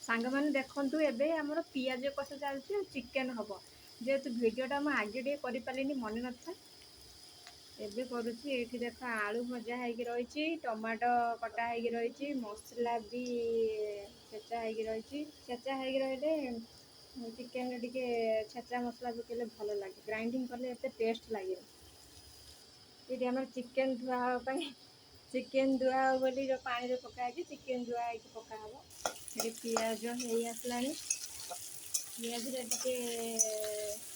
सांग मैंने देखु एबे आमर पियाज कषा चलती चिकेन हम जेहेतु भिडटा मुझे आगे टे कर मन न था एबे करुच्ची ये देख आलू भजा है रही टमाटो कटा है रही मसला भी छेचा है रही छेचा है रही चिकेन टे छेचा मसला पकड़े भल लगे ग्राइंडिंग कले एत टेस्ट लगे ये आम चिकेन धुआपाई चिकेन धुआ बोली जो पानी में पकाई चिकेन धुआ पका हम ये पियाज हो आसला पियाज टे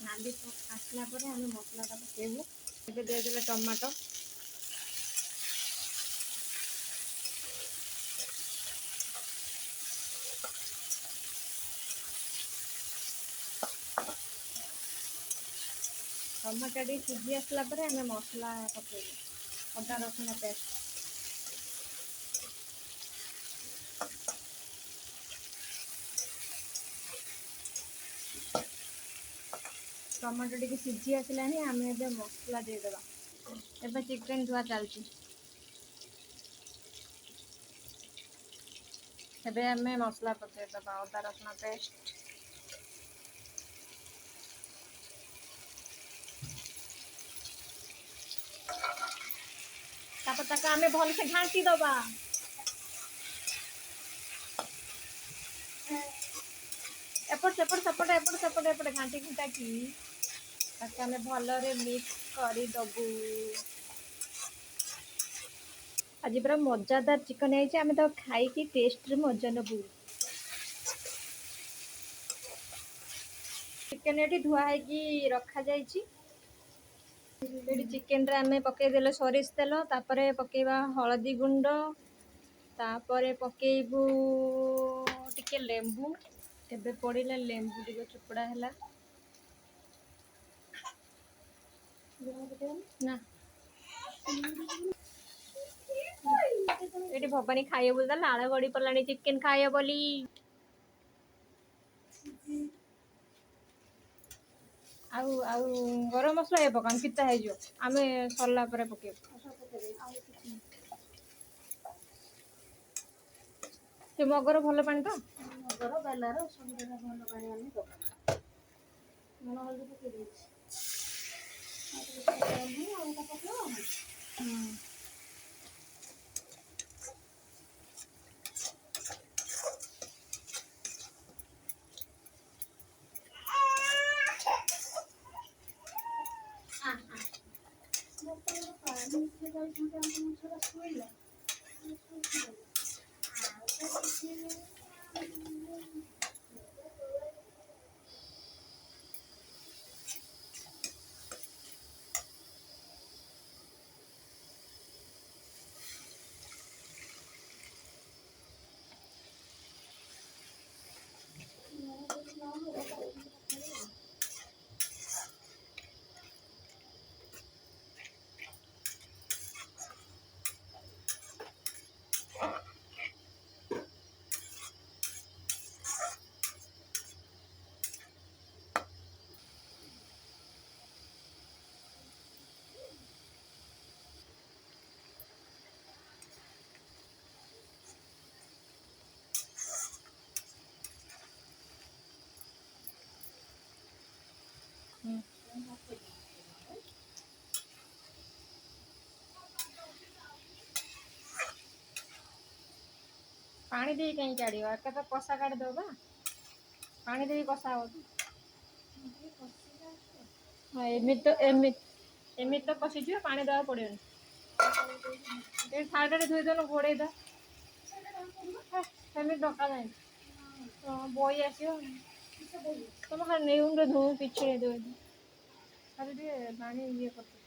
नाली आसला आम मसलाटा पकेबू ये देदेले टमाटो टमाटो टी सीझी आसला आम मसला पकेबू अदा रसुण पेस्ट टमाटो टी सीझी आसला आम ए मसला देदेबा एबे चिकेन धुआ चलती एबे आम मसला पकेदबा अदा रसुण पेस्ट आम भल से घाटी दबा एपट सेपट सेपट एपट सेपट एपट घाटी घुटा की आम भल मिक्स करदबू आज पूरा मजादार चिकन है तो खाई टेस्ट मजा नबू चिकेन ये धुआ है रखा जाइए चिकेन रे आम पकईदे सोरिष तेल तापर पकेबा हलदी गुंड तापर पकेबू टिके लेंबू एबे पड़ेगा लेंबू टिके चुपड़ा है ना ये भवानी खाए बोलता लाल गड़ी पड़ानी चिकेन खाए बोली आउ आउ गरम मसला ये पकान पिता है जो आमे सरला परे पके ते मगर भल पानी तो मगर बेलार सब जगह भल पानी आने पका मन हल्दी पके देछि पानी दे कहीं काढ़ तो कषा काढ़ दबा पानी दे कषा हो हाँ एमि तो कषि पानी दवा पड़े थाड़े धोई देन घोड़े सेमि डका जाए बई आस तुम खाली नहीं धो पिछड़े दे खाली पानी ये कर